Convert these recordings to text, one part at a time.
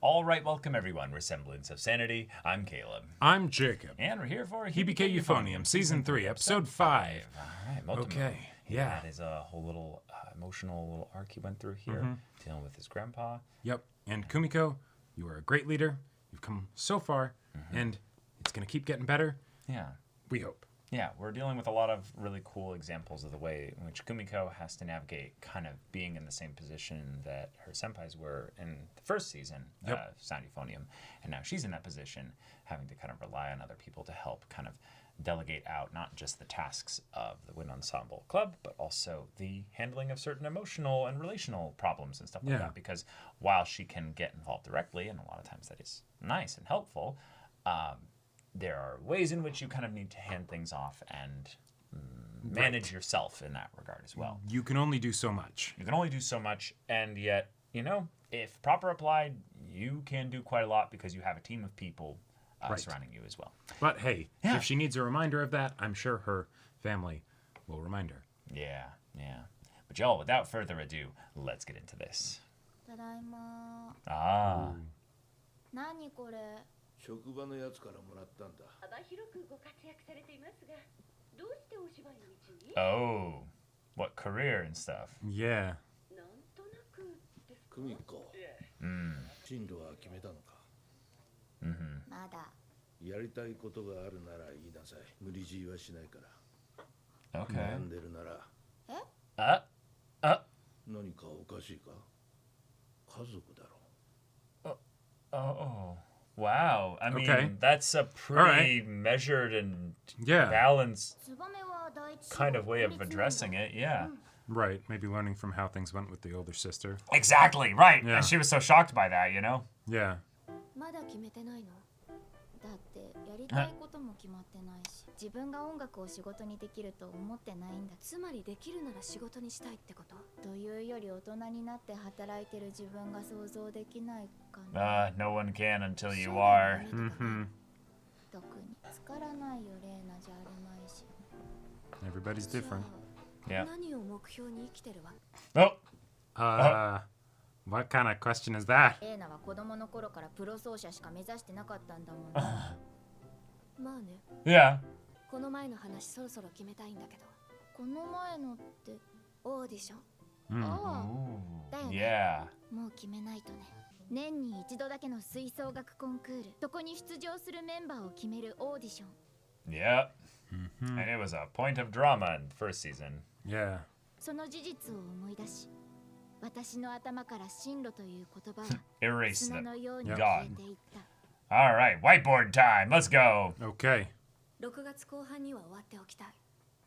All right, welcome everyone. We're Semblance of Sanity. I'm Caleb. I'm Jacob. And we're here for Hibike Euphonium, Season 3, Episode 5. All right, Motomo. Okay, yeah. That is a whole little emotional little arc he went through here, dealing with his grandpa. Yep, and Kumiko, you are a great leader. You've come so far, and it's going to keep getting better. Yeah. We hope. Yeah, we're dealing with a lot of really cool examples of the way in which Kumiko has to navigate kind of being in the same position that her senpais were in the first season, Sanity Euphonium, and now she's in that position, having to kind of rely on other people to help kind of delegate out not just the tasks of the Wind Ensemble Club, but also the handling of certain emotional and relational problems and stuff like that, because while she can get involved directly, and a lot of times that is nice and helpful, there are ways in which you kind of need to hand things off and manage yourself in that regard as well. You can only do so much. You can only do so much, and yet, you know, if proper applied, you can do quite a lot because you have a team of people surrounding you as well. But hey, if she needs a reminder of that, I'm sure her family will remind her. Yeah, yeah. But y'all, without further ado, let's get into this. ただいま。 Ah. 何これ。職場のやつからもらったんだ。幅広くご活躍されていますが、どうしてお芝居の道に？ Oh, what career and stuff. Yeah. なんとなくですか？久美子。進路は決めたのか。まだ。やりたいことがあるなら言いなさい。無理強いはしないから。 Okay. 悩んでるなら。何かおかしいか？家族だろ。 Oh. Wow. I mean, that's a pretty measured and balanced kind of way of addressing it. Yeah. Right. Maybe learning from how things went with the older sister. Exactly. Right. Yeah. And she was so shocked by that, you know? Yeah. まだ決めてないの？だってやりたいことも決まってないし、自分が音楽を仕事にできると思ってないんだ。つまりできるなら仕事にしたいってこと？というより大人になって働いてる自分が想像できないかな。No one can until you are. 特に疲らないよレーナじゃあるまいし。 Everybody's different. Yeah. 何を目標に生きてるわ？ What kind of question is that? レーナは子供の頃からプロ奏者しか目指してなかったんだもん。まあね。Yeah. この前の話そろそろ決めたいんだけど。この前のってオーディション。ああ。だよね。Yeah. もう決めないとね。年に一度だけの吹奏楽コンクール。そこに出場するメンバーを決めるオーディション。Yep. And it was a point of drama in the first season. Yeah. その事実を思い出し、私の頭から進路という言葉は Erase 砂 them. のように消えていった。All right, whiteboard time. Let's go. Okay. 6月後半には終わっておきたい。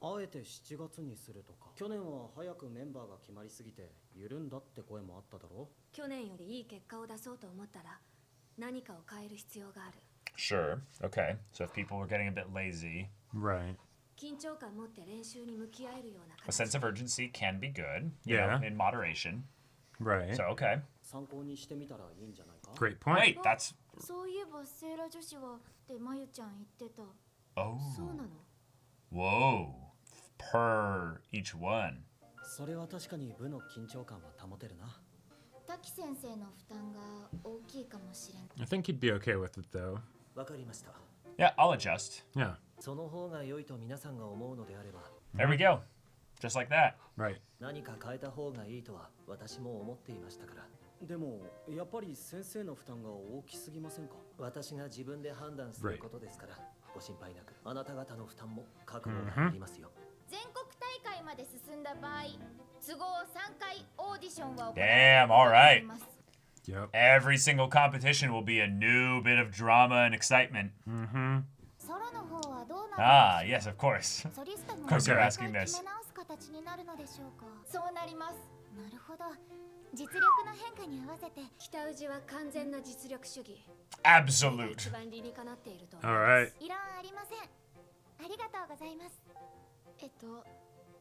あえて7月にするとか。去年は早くメンバーが決まりすぎて緩んだって声もあっただろ。去年よりいい結果を出そうと思ったら何かを変える必要がある。 Sure. Okay. So if people were getting a bit lazy, Right. 緊張感持って練習に向き合えるような a sense of urgency can be good, you Yeah. know, in moderation. Right. So, okay. 参考にしてみたらいいんじゃないか。 Great point. Wait, that's... そういえばセーラ女子はってまゆちゃん言ってた。 Oh. そうなの？ Whoa. Per each one. それは確かに部の緊張感は保てるな。滝先生の負担が大きいかもしれない。 I think he'd be okay with it, though. わかりました。 Yeah, I'll adjust. Yeah. その方が良いと皆さんが思うのであれば、 There we go. Just like that. Right. 何か変えた方がいいとは私も思っていましたから。でもやっぱり先生の負担が大きすぎませんか？私が自分で判断することですから、ご心配なく。あなた方の負担も覚悟がありますよ。全国大会まで進んだ場合、都合3回オーディションは行 Damn, all right. Yep. Every single competition will be a new bit of drama and excitement. ソロの方はどうなるの？ Ah, yes, of course. ソリストも Of course you're 毎 asking 回 this. 決め直す形になるのでしょうか？そうなります。なるほど。実力の変化に合わせて北宇治は完全な実力主義。 Absolute. 一番理にかなっていると。 All right. 異論ありません。ありがとうございます。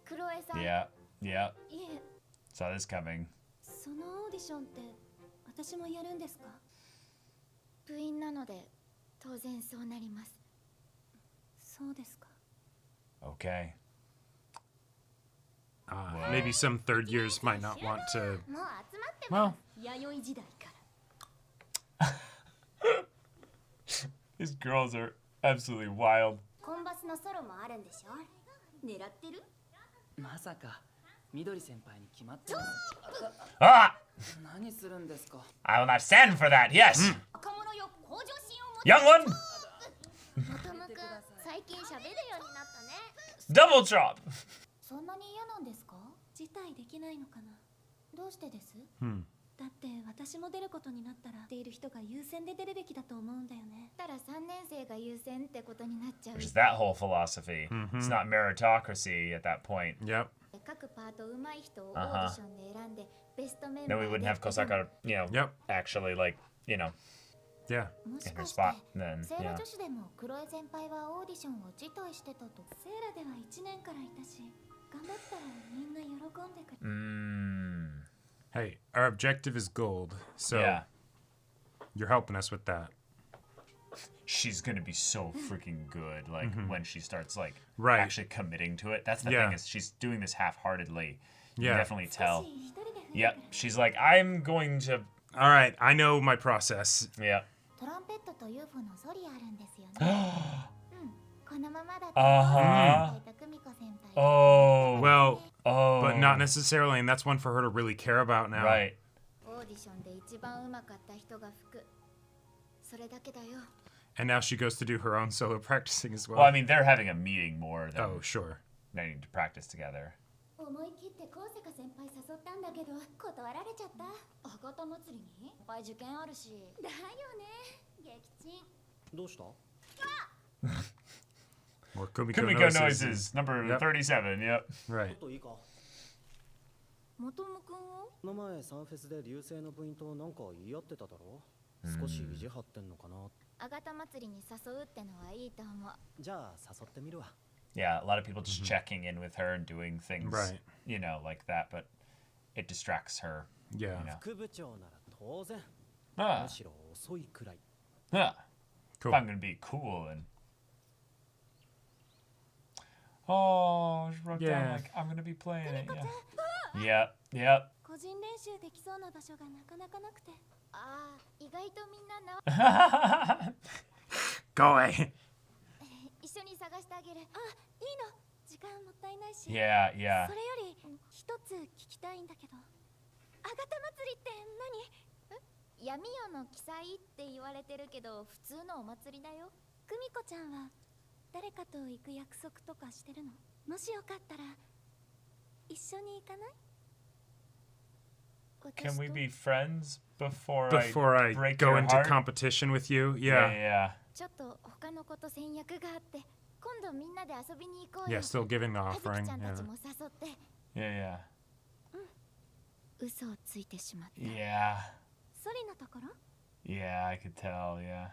クロエさん。Yeah, yeah. いえ、 Saw this coming. そのオーディションって私もやるんですか？部員なので当然そうなります。そうですか。 Okay. Maybe some third years might not want to. もう集まって Well, ます。弥生時代から。These girls are absolutely wild. コンバスのソロもあるんでしょ。狙ってる？まさか緑先輩に決まってます。 Ah! 何するんですか。 I will not stand for that. Yes. 若者よ、向上心を持つ。 Young one. もとむくん、最近喋るようになったね。 Double chop. そんなに嫌なんですか？辞退できないのかな。どうしてです？だって私も出ることになったら出る人が優先で出るべきだと思うんだよね。たら3年生が優先ってことになっちゃう。 Just that whole philosophy. It's not meritocracy at that point. Yep. 各パート上手い人をオーディションで選んでベストメンバ Then ー we で wouldn't have Kosaka, Yep. actually, Yeah. もし in か her して spot. Then, セーラ yeah. 女子でもクロエ先輩はオーディションを辞退してたと。セーラでは1年からいたし、頑張ったらみんな喜んでくれ。Hey, our objective is gold, so Yeah. you're helping us with that. She's gonna be so freaking good, like, when she starts, like, Right. actually committing to it. That's the Yeah. thing, is she's doing this half-heartedly. You Yeah. can definitely tell. 一人で増えてくれ Yep. She's like, I'm going to... All right, I know my process. Yeah. トランペットと UFO のソリあるんですよね。このままだと Uh-huh. 久美子先輩。 Oh. Well, Oh. but not necessarily, and that's one for her to really care about now. Right. オーディションで一番うまかった人が吹く。それだけだよ。 And now she goes to do her own solo practicing as well. Well, I mean, they're having a meeting more than Oh, sure. needing to practice together. 思い切って高坂先輩誘ったんだけど断られちゃった。博多祭りにいっぱい受験あるし。だよね。撃沈。どうした？ More Kumiko, Kumiko noises. noises, number Yep. 37, yep. Right. ちょっといいか。もとむくんを？この前サンフェスで流星の部員となんか言い合ってただろ。少し意地張ってんのかな。あがた祭りに誘うってのはいいと思う。じゃあ誘ってみるわ。 Yeah, a lot of people just checking in with her and doing things, Right. Like that, but it distracts her. Yeah.副部長なら当然。 Ah, むしろ遅いくらい。 huh. Cool. If I'm gonna be cool and... Oh, she wrote down, Yeah. like, I'm gonna be playing it, yeah. Yep, 個人練習できそうな場所がなかなかなくて。ああ、意外とみんなな。 yep. Go away. 一緒に探してあげる。あ、いいの。時間もったいないし。 Yeah, yeah. それより一つ聞きたいんだけど。あがた祭りって何？闇夜の記載って言われてるけど普通のお祭りだよ。久美子ちゃんは誰かと行く約束とかしてるの？もしよかったら一緒に行かない？ Can we be friends before Before I break go your into heart? competition with you, Yeah, yeah. yeah. ちょっと他の子と戦略があって今度みんなで遊びに行こうよ。 Yeah, still giving the あずき offering. ちゃんた Yeah. ちも誘って。 Yeah, 嘘をついてしまった。 yeah. Yeah. ソリのところ？ Yeah, I could tell, yeah.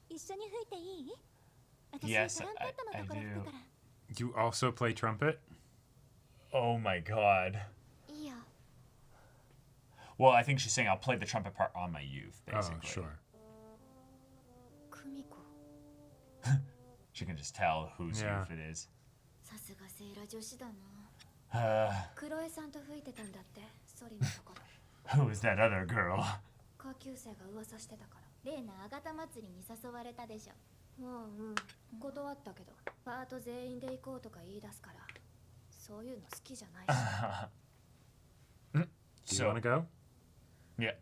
一緒に吹いていい？私 Yes, トランペットのところ I 吹くから。 You also play trumpet? Oh my god. いいよ。 Well, I think she's saying I'll play the trumpet part on my youth, Oh, basically. sure. 久美子。 She can just tell whose Yeah. youth it is. さすがセーラ女子だな。 Uh, クロエさんと吹いてたんだって、ソリのところ。 who is that other girl? 下級生が噂してたから。例のあがた祭りに誘われたでしょ。断ったけど、パート全員で行こうとか言い出すから、そういうの好きじゃないし。 Do you want to go? Yeah.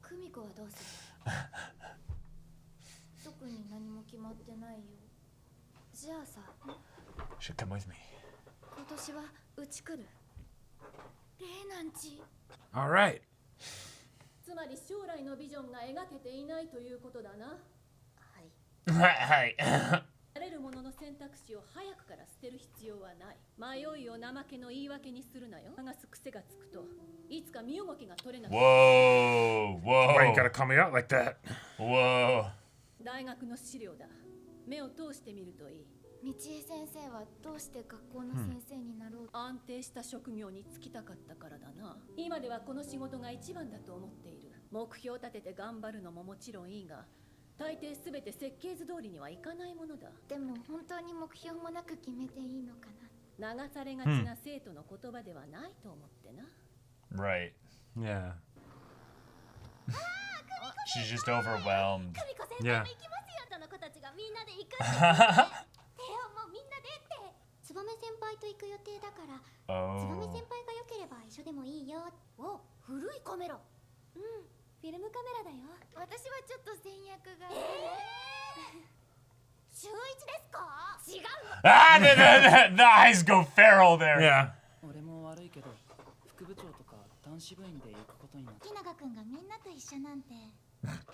久美子はどうする？特に何も決まってないよ。じゃあさ、 Should come with me. 今年はうち来る？レイナンチ。 All right. つまり将来のビジョンが描けていないということだな。はい。 Hi. されるものの選択肢を早くから捨てる必要はない。迷いを怠けの言い訳にするなよ。探す癖がつくと、いつか身動きが取れなくなる。 Whoa, Why you whoa, gotta call me out like that? whoa. 大学の資料だ。目を通してみるといい。道恵先生はどうして学校の先生になろうと？安定した職業に就きたかったからだな。今ではこの仕事が一番だと思っている。目標を立てて頑張るのももちろんいいが、大抵すべて設計図通りにはいかないものだ。でも本当に目標もなく決めていいのかな？流されがちな生徒の言葉ではないと思ってな。Right. Yeah. She's just overwhelmed. 久美子先輩 Yeah. も行きますよとの子たちで行くってテオもみんなでってつばめ先輩と行く予定だからつばめ先輩が良ければ一緒でもいいよ。お、古いカメラ。うん、フィルムカメラだよ。私はちょっと戦略が週一ですか？違うの。Ah, the eyes go feral there. Yeah. 俺も悪いけど副部長とか男子部員で行くことになった。木永くんがみんなと一緒なんて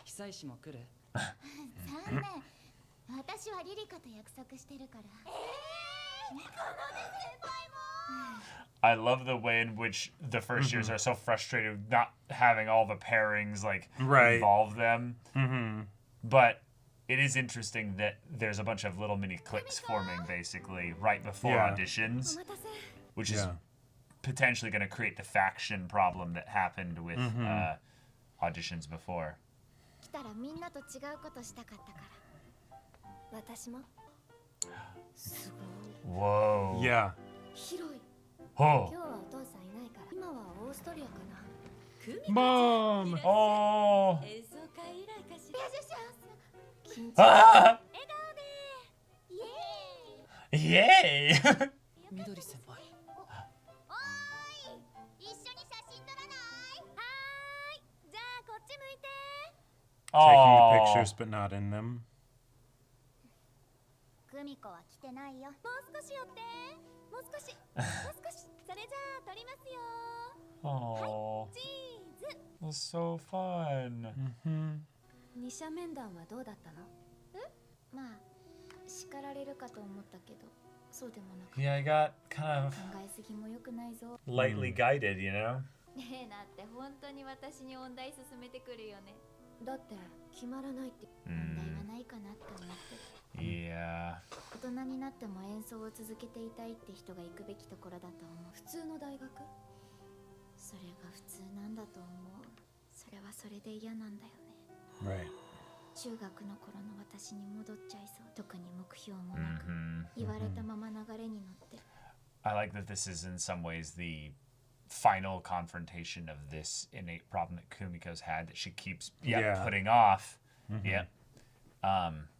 久石も来る？残念。私はリリカと約束してるから。I love the way in which the first years are so frustrated not having all the pairings like involve them. But it is interesting that there's a bunch of little mini cliques forming basically right before auditions, which is potentially going to create the faction problem that happened with auditions before. 来たらみんなと違うことしたかったから。私も。すごい。 Whoa. Yeah. 広い。 Oh. 今日はお父さんいないから。今はオーストリアかな。 Mom. Oh. 演奏会以来かしら。緊張。 Ah. 笑顔で。イエーイ。 Yay. みどり先輩。おーい。一緒に写真撮らない？はーい。じゃあこっち向いて。 Taking the Oh. pictures but not in them. クミコは来てないよ。もう少し寄って。もう少し。それじゃあ撮りますよ。 Oh. チーズ。 That's so fun. 二者面談はどうだったの？まあ叱られるかと思ったけど、そうでもなく。 Yeah, I got kind of 考えすぎも良くないぞ。 lightly guided, you know? ねえなって本当に私に音大進めてくるよね。だって決まらないって問題はないかなって思ってる。 Yeah. 大人になっても演奏を続けていたいって人が行くべきところだと思う。普通の大学？それが普通なんだと思う。それはそれで嫌なんだよね。 Right. 中学の頃の私に戻っちゃいそう。特に目標もなく、言われたまま流れに乗って。 I like that this is in some ways the final confrontation of this innate problem that Kumiko's had that she keeps putting off.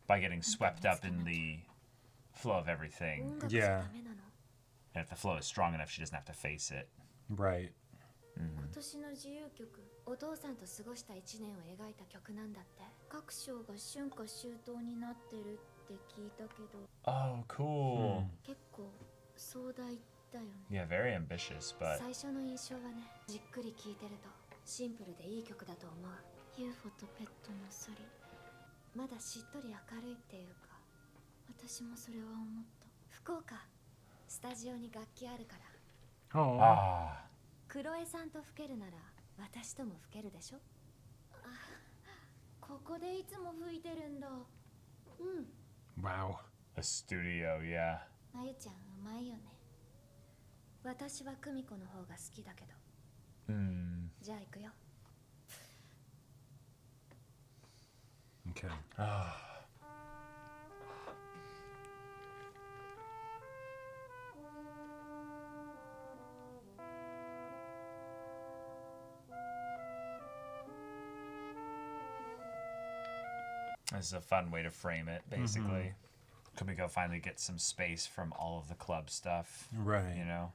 By getting swept up in the flow of everything. 音楽じゃダメなの？ And if the flow is strong enough, she doesn't have to face it. Right. 今年の自由曲、お父さんと過ごした1年を描いた曲なんだって。各章が春夏秋冬になってるって聞いたけど、 Oh, cool. 結構壮大だよね。 Yeah, very ambitious, but 最初の印象はね、じっくり聴いてるとシンプルでいい曲だと思う。 UFO とペットのソリ、まだしっとり明るいっていうか、私もそれは思った。福岡、スタジオに楽器あるから。 Oh. ah, クロエさんと吹けるなら私とも吹けるでしょ。あ、ここでいつも吹いてるんだ。うん。 Wow. a studio, yeah. まゆちゃんうまいよね。私はクミコの方が好きだけど。じゃあ行くよ。 Okay. This is a fun way to frame it, basically. Kumiko finally gets some space from all of the club stuff, Right. you know?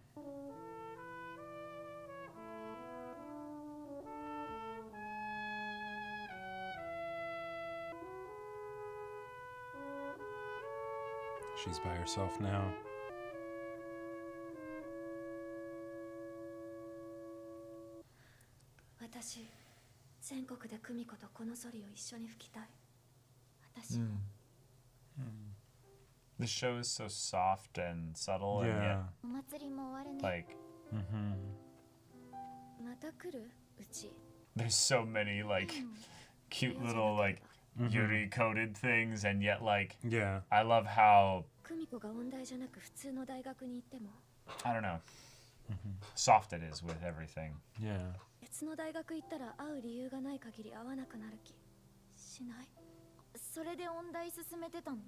She's by herself now. 私、全国でクミコとこのソリを一緒に吹きたい。私、 The show is so soft and subtle, and Yeah. お祭りも終わるね。 yet, like, また来る？うち。 there's so many, like, cute little, like, Yuri coded things, and yet, like, Yeah. I love how, クミコが音大じゃなく普通の大学に行っても、 I don't know, soft it is with everything. Yeah. 別の大学行ったら会う理由がない限り会わなくなる気しない？それで音大進めてたの？違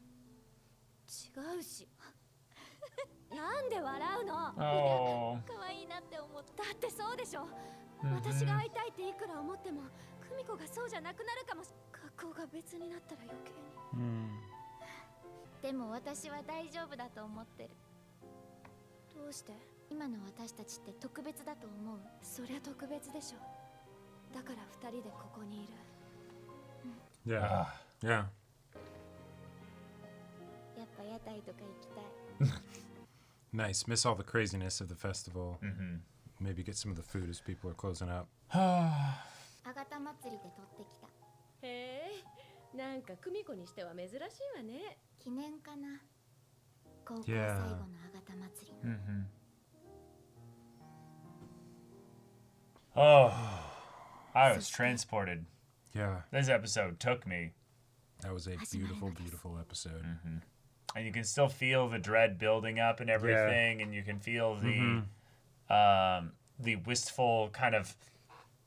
うし。なんで笑うの？ Oh. 可愛いなって思った。だってそうでしょ。私が会いたいっていくら思っても、クミコがそうじゃなくなるかもし。格好が別になったら余計に。でも私は大丈夫だと思ってる。どうして？今の私たちって特別だと思う？そりゃ特別でしょ。だから二人でここにいる。Yeah. Yeah. やっぱ屋台とか行きたい。Nice. Miss all the craziness of the festival. Maybe get some of the food as people are closing up. あがた祭りで取ってきた。へえ、なんか久美子にしては珍しいわね。記念かな。高校最後のあがた祭りの。Oh, I was transported. Yeah. This episode took me. That was a beautiful, beautiful episode. And you can still feel the dread building up and everything, and you can feel the wistful kind of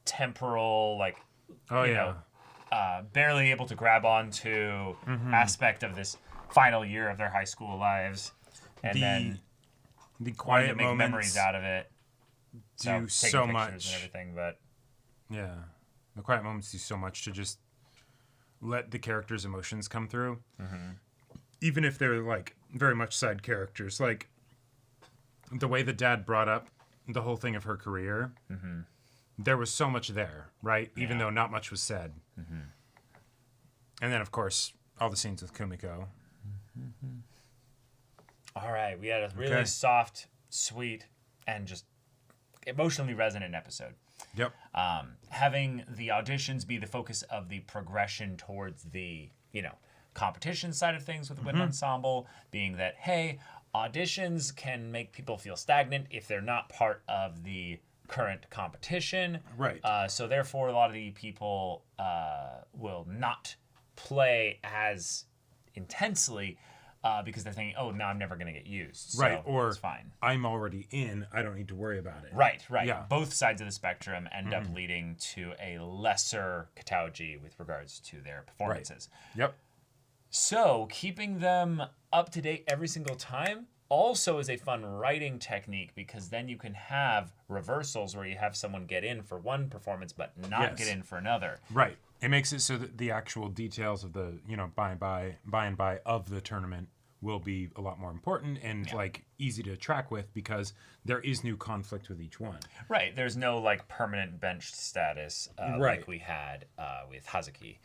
temporal, like, you know, barely able to grab onto aspect of this final year of their high school lives, and then the wanting quiet to make moments memories out of it. do taking so pictures much. and everything, but Yeah, the quiet moments do so much to just let the characters' emotions come through, even if they're like very much side characters. Like the way the dad brought up the whole thing of her career, there was so much there, right? Even though not much was said. And then, of course, all the scenes with Kumiko. all right, we had a really soft, sweet, and just emotionally resonant episode. Yep. Having the auditions be the focus of the progression towards the, you know, competition side of things with the wind ensemble, being that, hey, auditions can make people feel stagnant if they're not part of the current competition. Right. So therefore, a lot of the people will not play as intensely because they're thinking, oh, now I'm never going to get used. So Right, or it's fine. I'm already in, I don't need to worry about it. Right. Yeah. Both sides of the spectrum end up leading to a lesser catalogy with regards to their performances. Yep. So keeping them up to date every single time also is a fun writing technique, because then you can have reversals where you have someone get in for one performance but not get in for another. Right. It makes it so that the actual details of the, you know, by and by of the tournament will be a lot more important and like easy to track with, because there is new conflict with each one. Right. There's no like permanent benched status like we had with Hazuki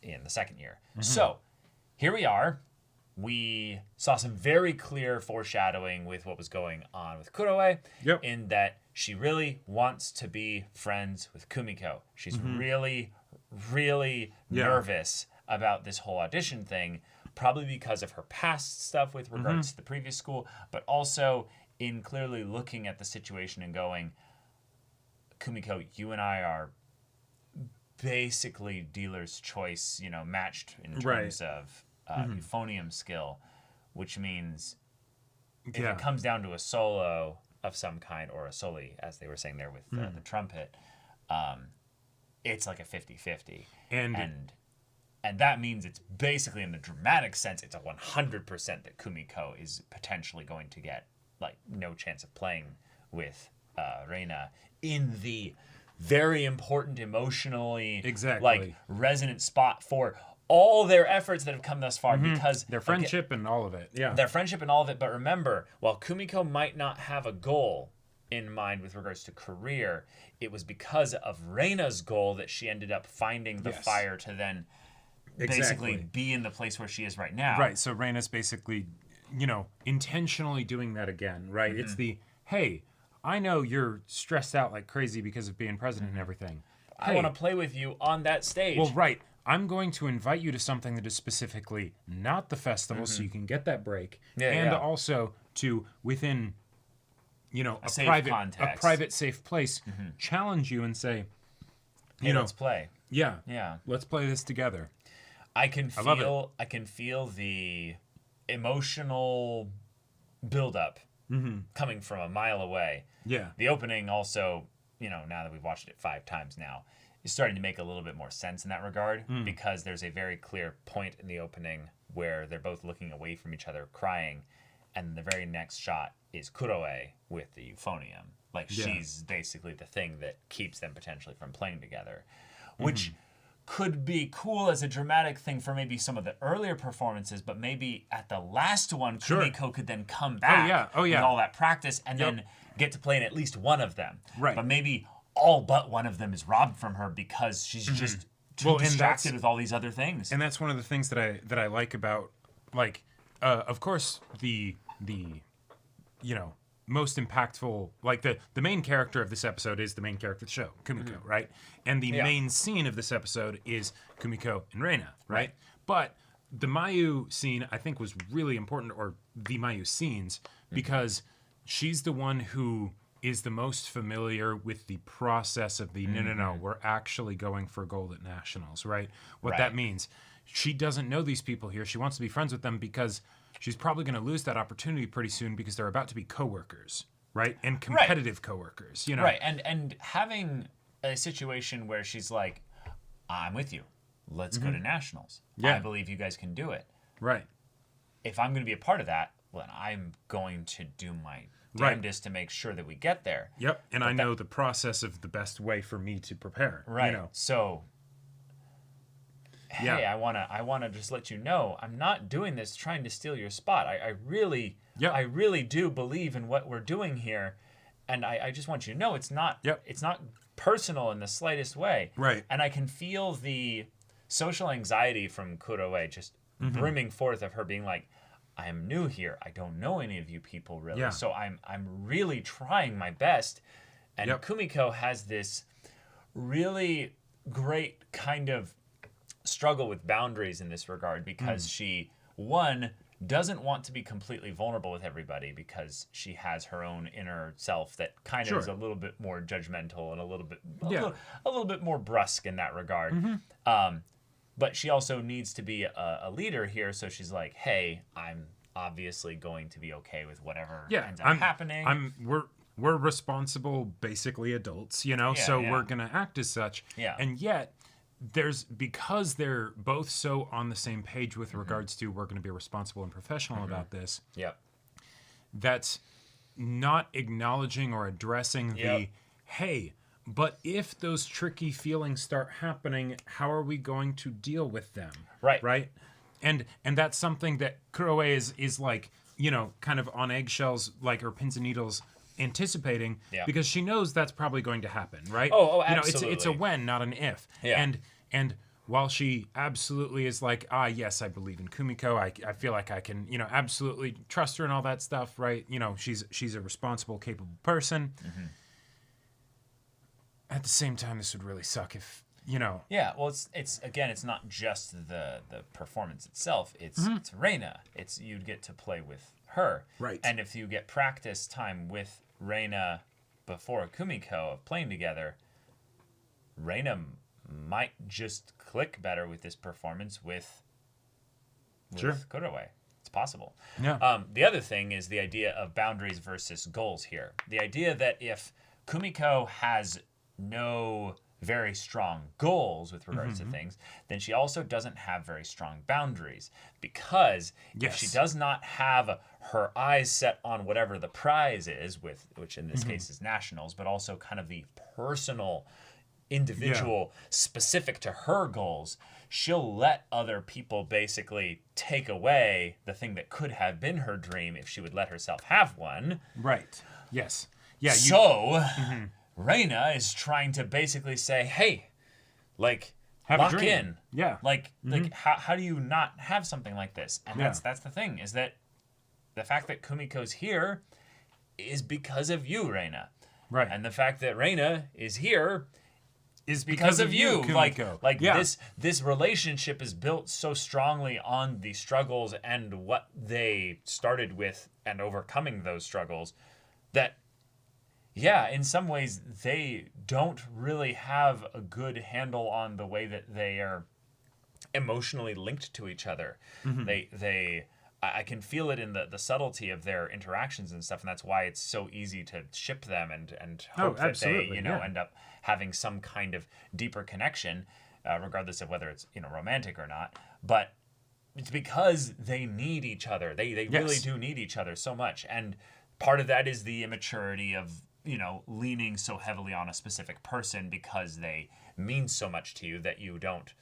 in the second year. So here we are. We saw some very clear foreshadowing with what was going on with Kuroe, in that she really wants to be friends with Kumiko. She's really, really nervous about this whole audition thing, probably because of her past stuff with regards to the previous school, but also in clearly looking at the situation and going, Kumiko, you and I are basically dealer's choice, you know, matched in terms of euphonium skill, which means if it comes down to a solo of some kind, or a soli, as they were saying there with the trumpet, it's like a 50-50. And that meins it's basically, in the dramatic sense, it's a 100% that Kumiko is potentially going to get like no chance of playing with Reina in the very important, emotionally like resonant spot for all their efforts that have come thus far, because their friendship and all of it. Yeah. Their friendship and all of it. But remember, while Kumiko might not have a goal in mind with regards to career, it was because of Reina's goal that she ended up finding the fire to then basically be in the place where she is right now. Right. So Reina's basically, you know, intentionally doing that again, right? It's the, hey, I know you're stressed out like crazy because of being president and everything. I want to play with you on that stage. Well, right. I'm going to invite you to something that is specifically not the festival, so you can get that break, and also to, within, you know, a private, safe place, challenge you and say, you know, let's play. Yeah, Yeah. let's play this together. I can feel the emotional buildup coming from a mile away. Yeah. The opening also, you know, now that we've watched it 5 times now, is starting to make a little bit more sense in that regard, because there's a very clear point in the opening where they're both looking away from each other, crying, and the very next shot is Kuroe with the euphonium. Like, she's basically the thing that keeps them potentially from playing together, which could be cool as a dramatic thing for maybe some of the earlier performances, but maybe at the last one, Kumiko could then come back with all that practice and then get to play in at least one of them. Right. But maybe all but one of them is robbed from her because she's just too distracted with all these other things. And that's one of the things that I like about, like, of course, the most impactful, like the main character of this episode is the main character of the show, Kumiko, right? And the main scene of this episode is Kumiko and Reina, right? But the Mayu scene, I think, was really important, or the Mayu scenes, because she's the one who is the most familiar with the process of the no, we're actually going for gold at nationals, right? What that means. She doesn't know these people here. She wants to be friends with them because she's probably going to lose that opportunity pretty soon because they're about to be coworkers, right? And competitive coworkers, you know? Right, and having a situation where she's like, I'm with you. Let's go to nationals. Yeah. I believe you guys can do it. Right. If I'm going to be a part of that, well, then I'm going to do my damnedest to make sure that we get there. Yep, and I know the process of the best way for me to prepare. Right. You know? So, hey, I wanna just let you know, I'm not doing this trying to steal your spot. I really do believe in what we're doing here, and I just want you to know it's not personal in the slightest way. Right. And I can feel the social anxiety from Kuroe just brimming forth of her being like, I am new here. I don't know any of you people really. Yeah. So I'm really trying my best. And Kumiko has this really great kind of struggle with boundaries in this regard because she, one, doesn't want to be completely vulnerable with everybody because she has her own inner self that kind of is a little bit more judgmental and a little bit more brusque in that regard. But she also needs to be a leader here, so she's like, hey, I'm obviously going to be okay with whatever ends up happening. We're responsible, basically adults, you know, so we're going to act as such. Yeah. And yet, because they're both so on the same page with regards to we're going to be responsible and professional about this, that's not acknowledging or addressing the, hey, but if those tricky feelings start happening, how are we going to deal with them? Right? And that's something that Kuroe is like, you know, kind of on eggshells, like, or pins and needles, anticipating because she knows that's probably going to happen, right? Oh, you know, absolutely. it's a when, not an if. Yeah. And while she absolutely is like, yes, I believe in Kumiko. I feel like I can, you know, absolutely trust her and all that stuff, right? You know, she's a responsible, capable person. At the same time, this would really suck if, you know. Yeah, well, it's again, it's not just the performance itself. It's Reina. It's you'd get to play with her. Right. And if you get practice time with Reina before Kumiko of playing together, Reina might just click better with this performance with Kuroe. It's possible. Yeah. The other thing is the idea of boundaries versus goals here. The idea that if Kumiko has no very strong goals with regards to things, then she also doesn't have very strong boundaries because if she does not have her eyes set on whatever the prize is, which in this case is nationals, but also kind of the personal, individual, specific to her goals, she'll let other people basically take away the thing that could have been her dream if she would let herself have one. Right. Yes. Yeah. Reina is trying to basically say, hey, like, have a lock dream. in. Yeah. Like how do you not have something like this? And that's the thing, is that the fact that Kumiko's here is because of you, Reina. Right. And the fact that Reina is here is because of you, Kumiko. Like this relationship is built so strongly on the struggles and what they started with and overcoming those struggles that in some ways they don't really have a good handle on the way that they are emotionally linked to each other. I can feel it in the subtlety of their interactions and stuff, and that's why it's so easy to ship them and hope that they end up having some kind of deeper connection, regardless of whether it's romantic or not. But it's because they need each other. They really do need each other so much, and part of that is the immaturity of leaning so heavily on a specific person because they means so much to you that you don't.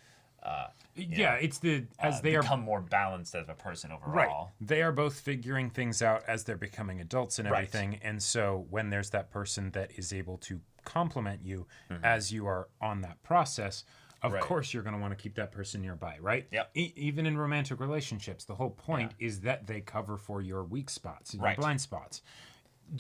It's they become more balanced as a person overall. Right. They are both figuring things out as they're becoming adults and everything. Right. And so when there's that person that is able to complement you as you are on that process, of course you're going to want to keep that person nearby, right? Yep. Even in romantic relationships, the whole point is that they cover for your weak spots and your blind spots.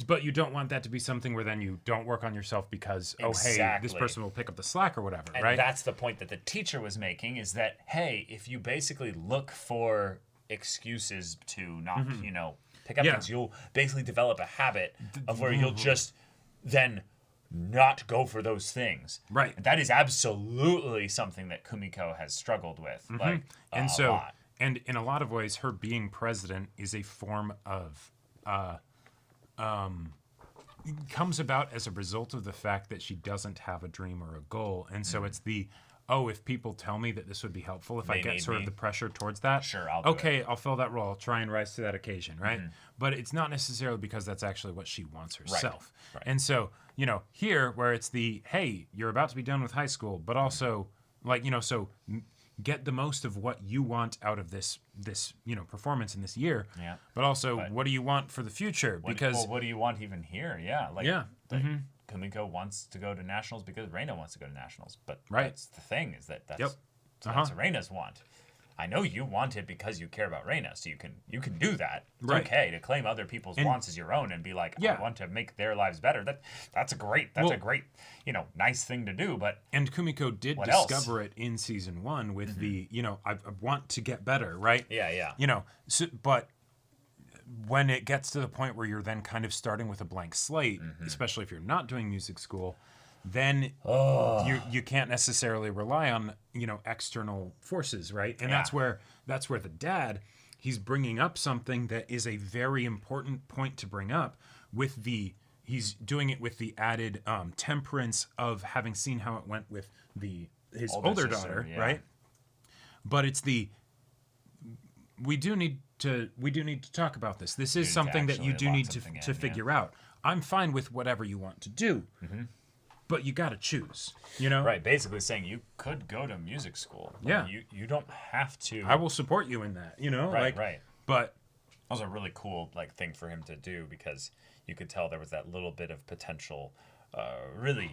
But you don't want that to be something where then you don't work on yourself because, hey, this person will pick up the slack or whatever, and right? That's the point that the teacher was making, is that, hey, if you basically look for excuses to not, pick up things, you'll basically develop a habit of where you'll just then not go for those things. Right. And that is absolutely something that Kumiko has struggled with, like, a lot. And in a lot of ways, her being president is a form of... comes about as a result of the fact that she doesn't have a dream or a goal. And so it's if people tell me that this would be helpful, if I get sort of the pressure towards that, sure, I'll do it. I'll fill that role. I'll try and rise to that occasion, right? But it's not necessarily because that's actually what she wants herself. Right. And so, here where it's hey, you're about to be done with high school, but also get the most of what you want out of this performance in this year. Yeah. But also, what do you want for the future? Because what do you want even here? Yeah. Like, Kumiko wants to go to nationals because Reina wants to go to nationals. But that's the thing, is that's what Reina's want. I know you want it because you care about Reina, so you can do that. It's okay to claim other people's wants as your own and be like, I want to make their lives better. That's a great nice thing to do. But and Kumiko did discover it in season 1 with the I want to get better, right? Yeah. But when it gets to the point where you're then kind of starting with a blank slate, especially if you're not doing music school, then you can't necessarily rely on external forces, right? And that's where the dad, he's bringing up something that is a very important point to bring up he's doing it with the added temperance of having seen how it went with his older daughter, right? But it's we do need to talk about this. This is something that you do need to figure out. I'm fine with whatever you want to do. But you got to choose, Right, basically saying you could go to music school. Yeah. You don't have to. I will support you in that, Right. But that was a really cool thing for him to do, because you could tell there was that little bit of potential, really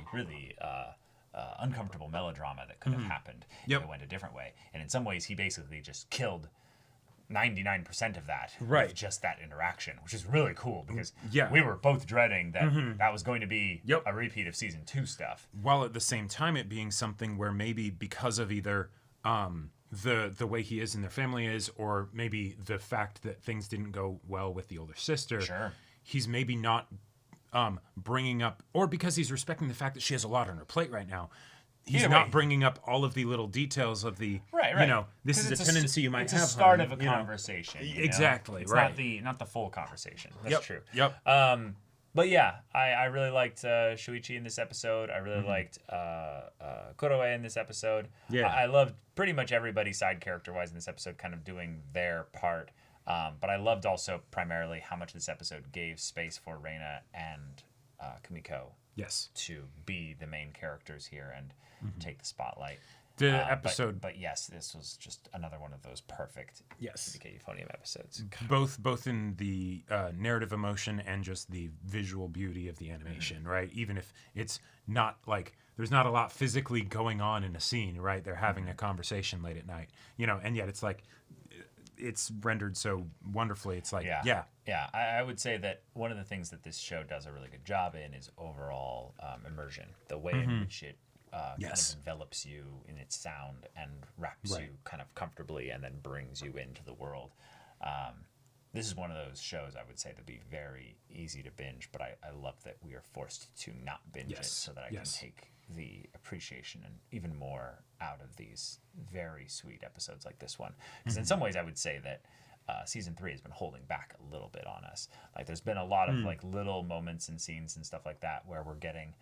uncomfortable melodrama that could have happened if it went a different way. And in some ways, he basically just killed 99% of that with just that interaction, which is really cool, because we were both dreading that that was going to be a repeat of season 2 stuff, while at the same time it being something where maybe because of either the way he is and their family is, or maybe the fact that things didn't go well with the older sister, he's maybe not bringing up, or because he's respecting the fact that she has a lot on her plate right now, he's not bringing up all of the little details of the, this is a tendency you might have. It's a start of a conversation. Exactly, it's right. not the full conversation. That's true. Yep. But yeah, I really liked Shuichi in this episode. I really liked Kuroe in this episode. Yeah. I loved pretty much everybody side character-wise in this episode kind of doing their part. But I loved also primarily how much this episode gave space for Reina and Kumiko to be the main characters here and take the spotlight. The episode, but yes, this was just another one of those perfect Hibike Euphonium episodes. Both in the narrative emotion and just the visual beauty of the animation, right? Even if it's not there's not a lot physically going on in a scene, right? They're having a conversation late at night, and yet it's it's rendered so wonderfully. It's I would say that one of the things that this show does a really good job in is overall immersion, the way in which it kind of envelops you in its sound and wraps you kind of comfortably and then brings you into the world. This is one of those shows I would say that'd be very easy to binge, but I love that we are forced to not binge it so that I can take the appreciation and even more out of these very sweet episodes like this one. Because in some ways I would say that season 3 has been holding back a little bit on us. There's been a lot of little moments and scenes and stuff like that where we're getting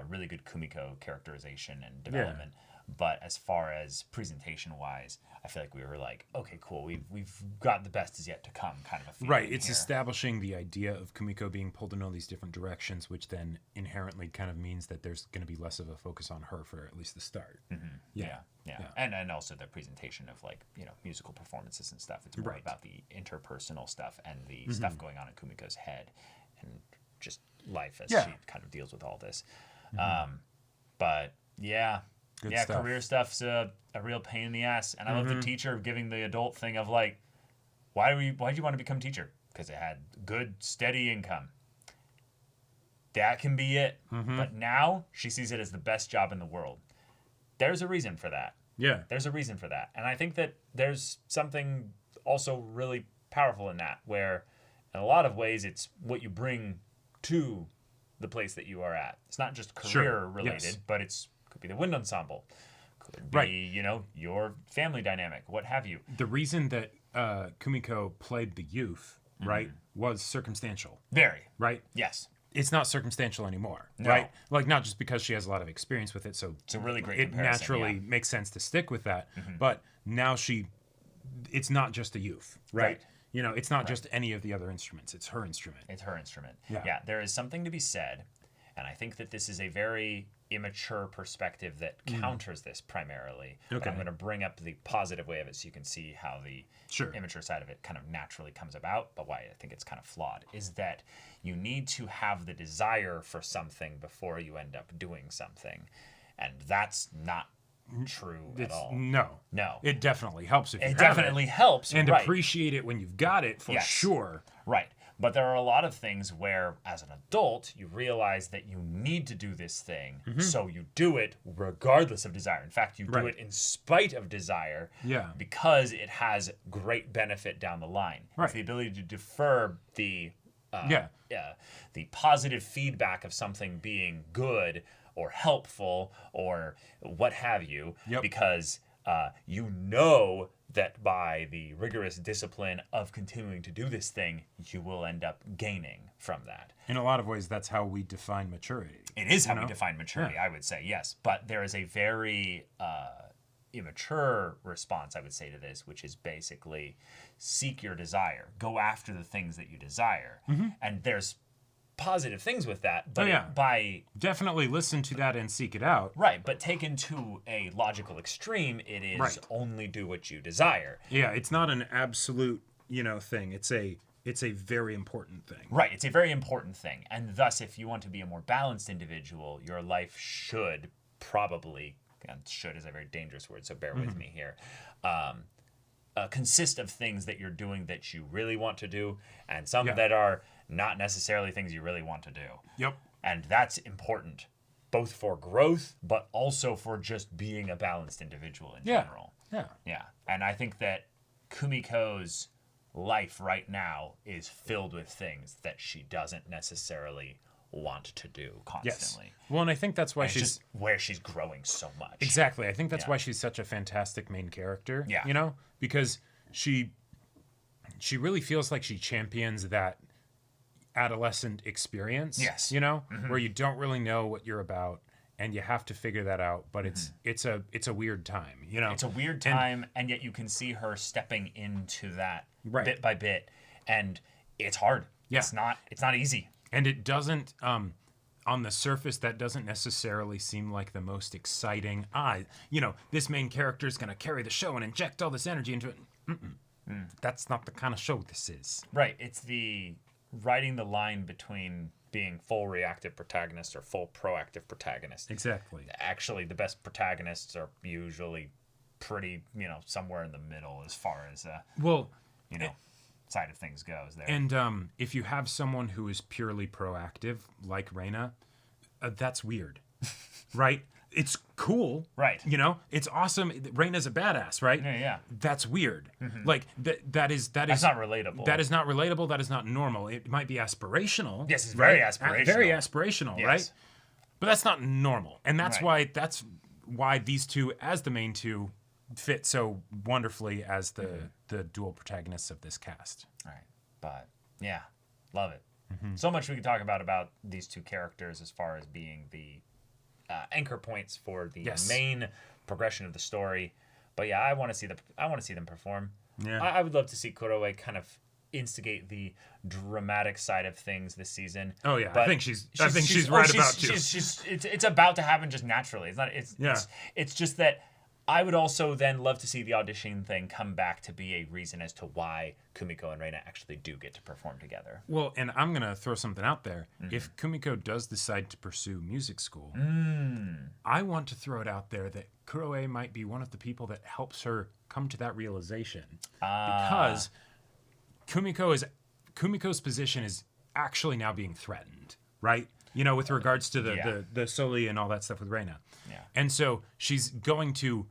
really good Kumiko characterization and development. But as far as presentation wise, I feel like we were like, okay, cool, we've got the best is yet to come kind of a feeling. Right, it's here. establishing the idea of Kumiko being pulled in all these different directions, which then inherently kind of means that there's going to be less of a focus on her for at least the start. Yeah. And also the presentation of like, you know, musical performances and stuff. It's more about the interpersonal stuff and the stuff going on in Kumiko's head and just life as she kind of deals with all this. But yeah. Good yeah, stuff. Career stuff's a real pain in the ass. And I love the teacher giving the adult thing of like, why'd you want to become a teacher? Because it had good, steady income. That can be it. But now she sees it as the best job in the world. There's a reason for that. Yeah. There's a reason for that. And I think that there's something also really powerful in that, where in a lot of ways it's what you bring to the place that you are at. It's not just career related, but it's could be the wind ensemble, could be you know, your family dynamic, what have you. The reason that Kumiko played the youth, right, was circumstantial. Very. Right? Yes. It's not circumstantial anymore, No. right? Like, not just because she has a lot of experience with it, so It's a really great it comparison, naturally yeah. makes sense to stick with that. But now it's not just a youth, right? You know, it's not just any of the other instruments. It's her instrument. It's her instrument. Yeah. There is something to be said, and I think that this is a very immature perspective that counters this primarily. But I'm going to bring up the positive way of it so you can see how the immature side of it kind of naturally comes about, but why I think it's kind of flawed, is that you need to have the desire for something before you end up doing something. And that's not true at all. No. It definitely helps if you It have definitely helps, and right. appreciate it when you've got it for sure. Right. But there are a lot of things where, as an adult, you realize that you need to do this thing, so you do it regardless of desire. In fact, you do it in spite of desire, because it has great benefit down the line. It's the ability to defer the the positive feedback of something being good or helpful or what have you, because you know that by the rigorous discipline of continuing to do this thing, you will end up gaining from that. In a lot of ways, that's how we define maturity. It is how we define maturity, I would say, yes. But there is a very immature response, I would say, to this, which is basically seek your desire. Go after the things that you desire. And there's positive things with that, but by definitely listen to that and seek it out. Right, but taken to a logical extreme, it is only do what you desire. Yeah, it's not an absolute, thing. It's a very important thing. Right, it's a very important thing. And thus, if you want to be a more balanced individual, your life should probably, and should is a very dangerous word, so bear with me here, consist of things that you're doing that you really want to do, and some that are not necessarily things you really want to do. Yep. And that's important, both for growth, but also for just being a balanced individual in general. Yeah. And I think that Kumiko's life right now is filled with things that she doesn't necessarily want to do constantly. Yes. Well, and I think that's why and she's just where she's growing so much. Exactly. I think that's why she's such a fantastic main character. Yeah. Because she really feels like she champions that adolescent experience. Yes. Where you don't really know what you're about and you have to figure that out, but it's a weird time, It's a weird time, and yet you can see her stepping into that bit by bit, and it's hard. Yeah. It's not easy. And it doesn't on the surface, that doesn't necessarily seem like the most exciting. This main character is going to carry the show and inject all this energy into it. That's not the kind of show this is. Right. It's the riding the line between being full reactive protagonist or full proactive protagonist. Exactly. Actually, the best protagonists are usually pretty, somewhere in the middle as far as, side of things goes there. And if you have someone who is purely proactive, like Reina, that's weird, right? It's cool, right? It's awesome. Reina's a badass, right? Yeah. That's weird. Like that is not relatable. That is not relatable. That is not normal. It might be aspirational. Yes, it's very aspirational. Very aspirational, yes. Right? But that's not normal, and that's why these two, as the main two, fit so wonderfully as the dual protagonists of this cast. All right, but yeah, love it. So much we could talk about these two characters as far as being the anchor points for the main progression of the story. But yeah, I want to see them perform. Yeah. I would love to see Kuroe kind of instigate the dramatic side of things this season. Oh yeah, but I think she's right about to. It's about to happen just naturally. It's just that I would also then love to see the audition thing come back to be a reason as to why Kumiko and Reina actually do get to perform together. Well, and I'm going to throw something out there. If Kumiko does decide to pursue music school, I want to throw it out there that Kuroe might be one of the people that helps her come to that realization. Because Kumiko's position is actually now being threatened, right? You know, with regards to the Soli and all that stuff with Reina. Yeah. And so she's going to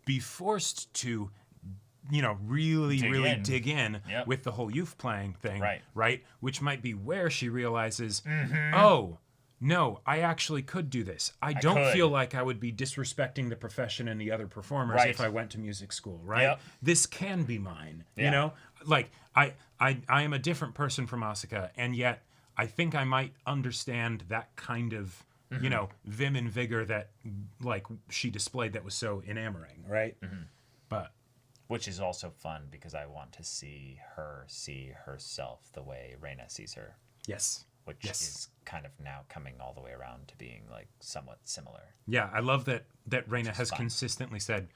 be forced to, you know, really dig in with the whole youth playing thing, right? Which might be where she realizes, oh, no, I actually could do this. I don't feel like I would be disrespecting the profession and the other performers if I went to music school, right? Yep. This can be mine, you know? Like, I am a different person from Asuka, and yet I think I might understand that kind of, you know, vim and vigor that, like, she displayed that was so enamoring, right? But which is also fun because I want to see her see herself the way Reina sees her. Yes. Which is kind of now coming all the way around to being like somewhat similar. Yeah, I love that Reina has consistently said,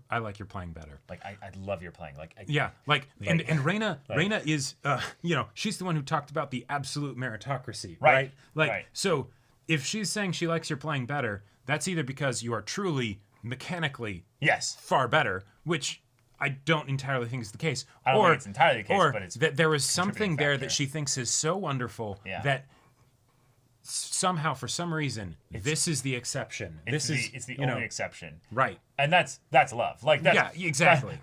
I like your playing better. Like I love your playing. And Reina is you know, she's the one who talked about the absolute meritocracy, right? So if she's saying she likes your playing better, that's either because you are truly mechanically far better, which I don't entirely think is the case. I don't think it's entirely the case, or but it's that there is something there that she thinks is so wonderful that somehow, for some reason, this is the exception. It's the only exception. Right. And that's love. Like that's, yeah, exactly.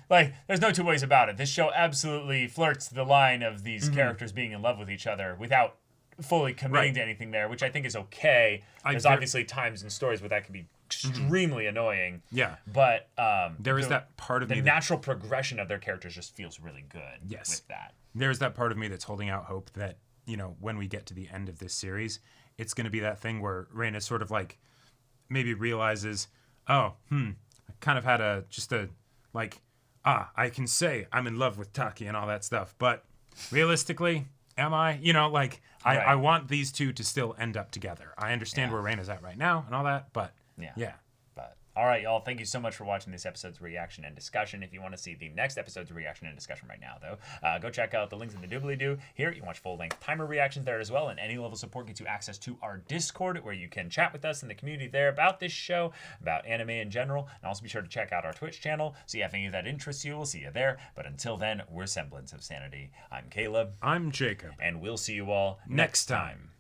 Like there's no two ways about it. This show absolutely flirts the line of these characters being in love with each other without fully committing to anything there, which I think is okay. There's obviously times in stories where that can be extremely annoying. Yeah. But there is that part of me. The natural progression of their characters just feels really good with that. There's that part of me that's holding out hope that, you know, when we get to the end of this series, it's going to be that thing where Reina sort of like maybe realizes, I kind of had I can say I'm in love with Taki and all that stuff, but realistically, am I? You know, like I want these two to still end up together. I understand where Reina's at right now and all that, but yeah. But all right, y'all. Thank you so much for watching this episode's reaction and discussion. If you want to see the next episode's reaction and discussion right now, though, go check out the links in the doobly-doo. Here, you can watch full-length timer reactions there as well, and any level support gets you access to our Discord, where you can chat with us in the community there about this show, about anime in general, and also be sure to check out our Twitch channel. So if any of that interests you, we'll see you there. But until then, we're Semblance of Sanity. I'm Caleb. I'm Jacob. And we'll see you all next time.